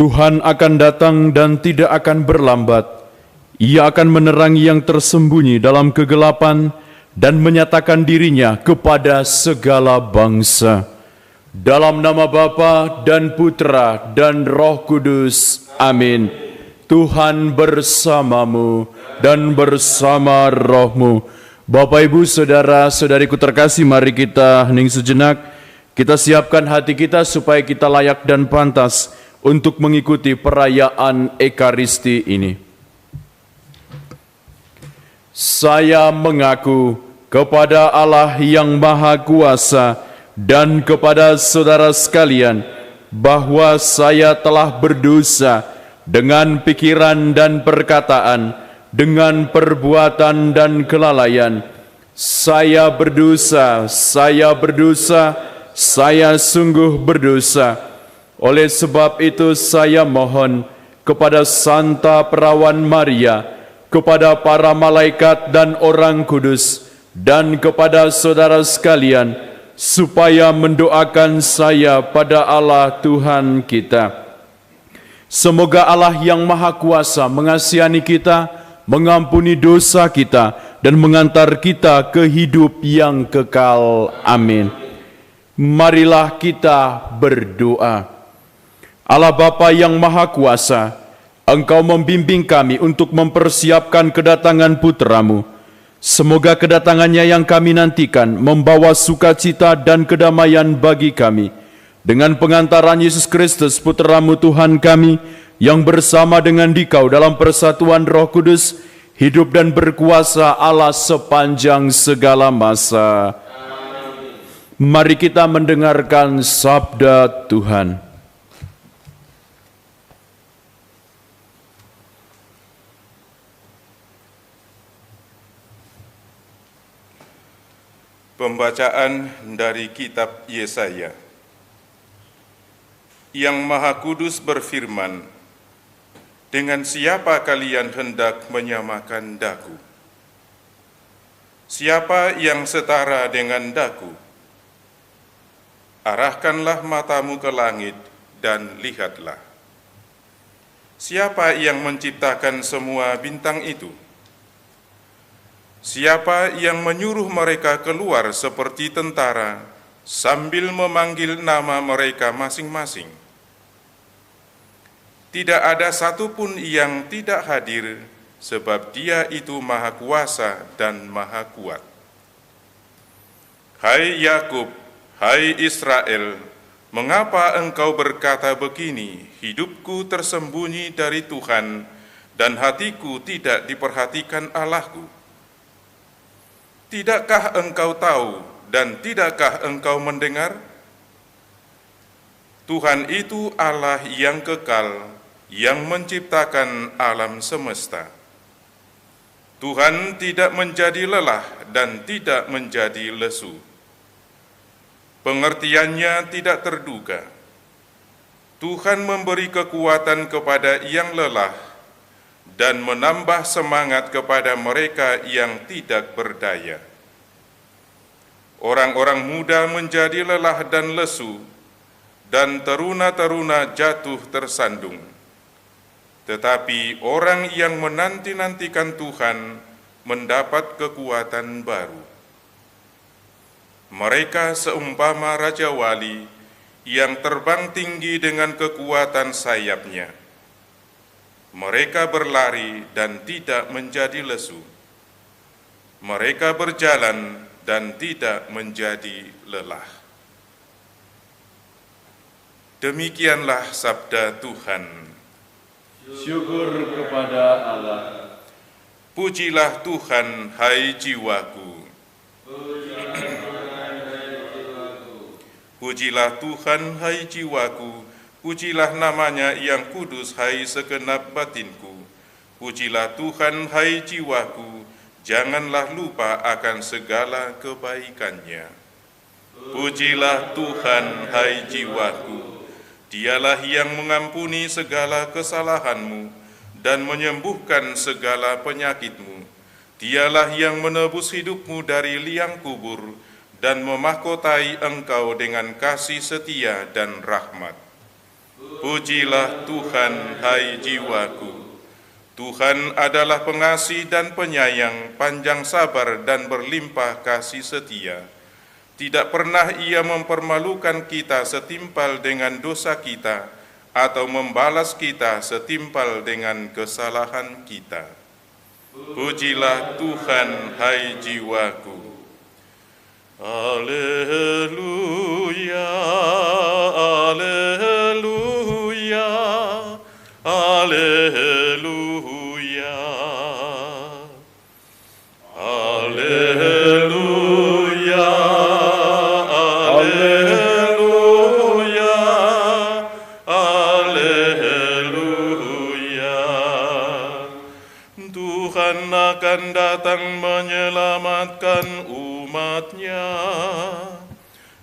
Tuhan akan datang dan tidak akan berlambat. Ia akan menerangi yang tersembunyi dalam kegelapan dan menyatakan dirinya kepada segala bangsa. Dalam nama Bapa dan Putra dan Roh Kudus. Amin. Tuhan bersamamu dan bersama rohmu. Bapak, Ibu, Saudara-saudariku terkasih, mari kita hening sejenak. Kita siapkan hati kita supaya kita layak dan pantas untuk mengikuti perayaan Ekaristi ini. Saya mengaku kepada Allah yang Maha Kuasa dan kepada saudara sekalian bahwa saya telah berdosa dengan pikiran dan perkataan, dengan perbuatan dan kelalaian. Saya berdosa, saya sungguh berdosa. Oleh sebab itu saya mohon kepada Santa Perawan Maria, kepada para malaikat dan orang kudus, dan kepada saudara sekalian, supaya mendoakan saya pada Allah Tuhan kita. Semoga Allah yang Maha Kuasa mengasihani kita, mengampuni dosa kita, dan mengantar kita ke hidup yang kekal. Amin. Marilah kita berdoa. Allah Bapa yang Maha Kuasa, Engkau membimbing kami untuk mempersiapkan kedatangan Putra-Mu. Semoga kedatangannya yang kami nantikan membawa sukacita dan kedamaian bagi kami. Dengan pengantaran Yesus Kristus, Putra-Mu Tuhan kami, yang bersama dengan Dikau dalam persatuan Roh Kudus, hidup dan berkuasa Allah sepanjang segala masa. Amin. Mari kita mendengarkan sabda Tuhan. Pembacaan dari kitab Yesaya. Yang Maha Kudus berfirman, "Dengan siapa kalian hendak menyamakan daku? Siapa yang setara dengan daku? Arahkanlah matamu ke langit dan lihatlah. Siapa yang menciptakan semua bintang itu? Siapa yang menyuruh mereka keluar seperti tentara sambil memanggil nama mereka masing-masing? Tidak ada satupun yang tidak hadir, sebab Dia itu Maha Kuasa dan Maha Kuat. Hai Yakub, hai Israel, mengapa engkau berkata begini, hidupku tersembunyi dari Tuhan, dan hatiku tidak diperhatikan Allahku? Tidakkah engkau tahu dan tidakkah engkau mendengar? Tuhan itu Allah yang kekal, yang menciptakan alam semesta. Tuhan tidak menjadi lelah dan tidak menjadi lesu. Pengertiannya tidak terduga. Tuhan memberi kekuatan kepada yang lelah dan menambah semangat kepada mereka yang tidak berdaya. Orang-orang muda menjadi lelah dan lesu, dan teruna-teruna jatuh tersandung. Tetapi orang yang menanti-nantikan Tuhan mendapat kekuatan baru. Mereka seumpama Raja Wali yang terbang tinggi dengan kekuatan sayapnya. Mereka berlari dan tidak menjadi lesu. Mereka berjalan dan tidak menjadi lelah. Demikianlah sabda Tuhan. Syukur kepada Allah. Pujilah Tuhan, hai jiwaku. Pujilah Tuhan, hai jiwaku. Pujilah namanya yang kudus, hai segenap batinku. Pujilah Tuhan, hai jiwaku, janganlah lupa akan segala kebaikannya. Pujilah Tuhan, hai jiwaku, Dialah yang mengampuni segala kesalahanmu dan menyembuhkan segala penyakitmu. Dialah yang menebus hidupmu dari liang kubur dan memahkotai engkau dengan kasih setia dan rahmat. Pujilah Tuhan, hai jiwaku. Tuhan adalah pengasih dan penyayang, panjang sabar dan berlimpah kasih setia. Tidak pernah Ia mempermalukan kita setimpal dengan dosa kita, atau membalas kita setimpal dengan kesalahan kita. Pujilah Tuhan, hai jiwaku. Haleluya, haleluya, haleluya, haleluya, haleluya, haleluya. Tuhan akan datang menyelamatkan umatnya.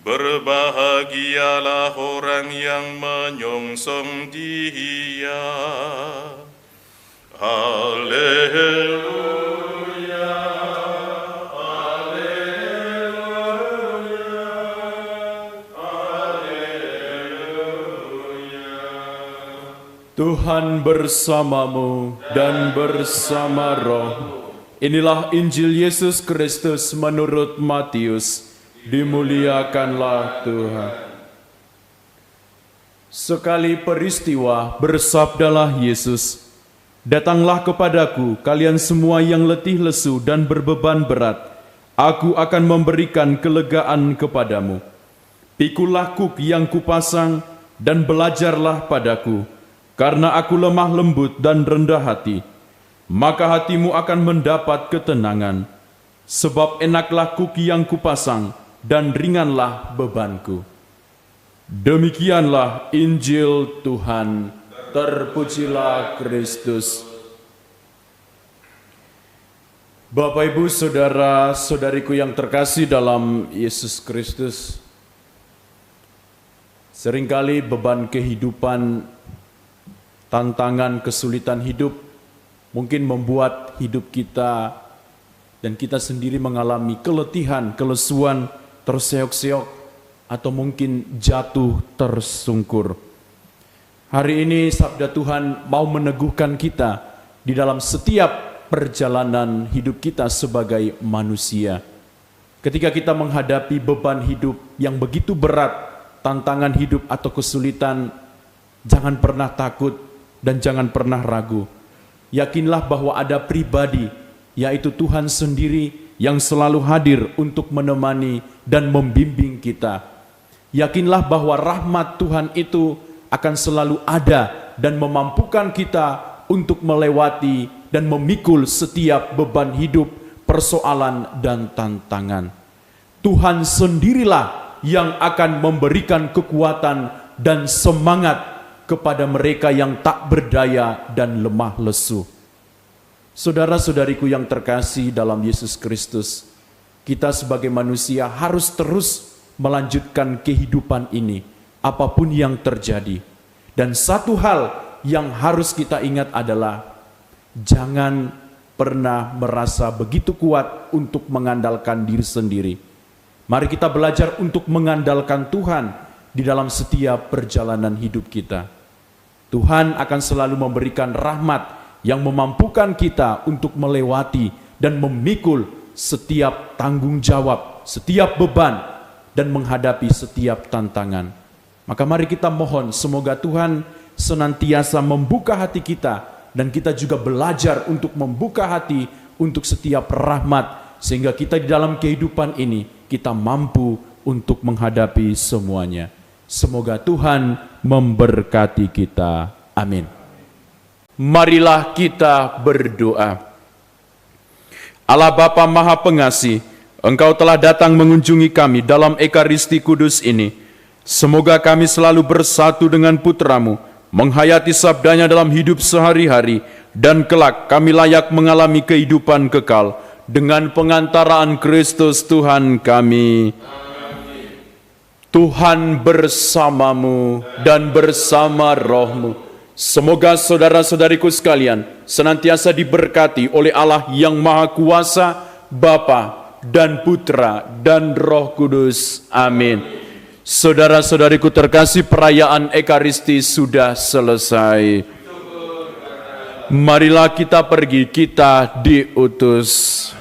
Berbahagialah orang yang menyongsong Dia. Haleluya, haleluya, haleluya. Tuhan bersamamu dan bersama roh. Inilah Injil Yesus Kristus menurut Matius. Dimuliakanlah Tuhan. Sekali peristiwa bersabdalah Yesus, "Datanglah kepadaku kalian semua yang letih lesu dan berbeban berat, aku akan memberikan kelegaan kepadamu. Pikulah kuk yang kupasang dan belajarlah padaku, karena aku lemah lembut dan rendah hati, maka hatimu akan mendapat ketenangan. Sebab enaklah kuk yang kupasang dan ringanlah bebanku." Demikianlah Injil Tuhan. Terpujilah Kristus. Bapak, Ibu, Saudara-saudariku yang terkasih dalam Yesus Kristus, seringkali beban kehidupan, tantangan, kesulitan hidup mungkin membuat hidup kita dan kita sendiri mengalami keletihan, kelesuan, terseok-seok, atau mungkin jatuh tersungkur. Hari ini sabda Tuhan mau meneguhkan kita di dalam setiap perjalanan hidup kita sebagai manusia. Ketika kita menghadapi beban hidup yang begitu berat, tantangan hidup atau kesulitan, jangan pernah takut dan jangan pernah ragu. Yakinlah bahwa ada pribadi, yaitu Tuhan sendiri, yang selalu hadir untuk menemani dan membimbing kita. Yakinlah bahwa rahmat Tuhan itu akan selalu ada dan memampukan kita untuk melewati dan memikul setiap beban hidup, persoalan, dan tantangan. Tuhan sendirilah yang akan memberikan kekuatan dan semangat kepada mereka yang tak berdaya dan lemah lesu. Saudara-saudariku yang terkasih dalam Yesus Kristus, kita sebagai manusia harus terus melanjutkan kehidupan ini, apapun yang terjadi. Dan satu hal yang harus kita ingat adalah, jangan pernah merasa begitu kuat untuk mengandalkan diri sendiri. Mari kita belajar untuk mengandalkan Tuhan di dalam setiap perjalanan hidup kita. Tuhan akan selalu memberikan rahmat yang memampukan kita untuk melewati dan memikul setiap tanggung jawab, setiap beban, dan menghadapi setiap tantangan. Maka mari kita mohon semoga Tuhan senantiasa membuka hati kita, dan kita juga belajar untuk membuka hati untuk setiap rahmat, sehingga kita di dalam kehidupan ini kita mampu untuk menghadapi semuanya. Semoga Tuhan memberkati kita. Amin. Marilah kita berdoa. Allah Bapa Maha Pengasih, Engkau telah datang mengunjungi kami dalam Ekaristi Kudus ini. Semoga kami selalu bersatu dengan Putra-Mu, menghayati sabdanya dalam hidup sehari-hari, dan kelak kami layak mengalami kehidupan kekal dengan pengantaraan Kristus Tuhan kami. Tuhan bersamamu dan bersama rohmu. Semoga saudara-saudariku sekalian senantiasa diberkati oleh Allah yang Maha Kuasa, Bapa dan Putra dan Roh Kudus. Amin. Saudara-saudariku terkasih, perayaan Ekaristi sudah selesai. Marilah kita pergi, kita diutus.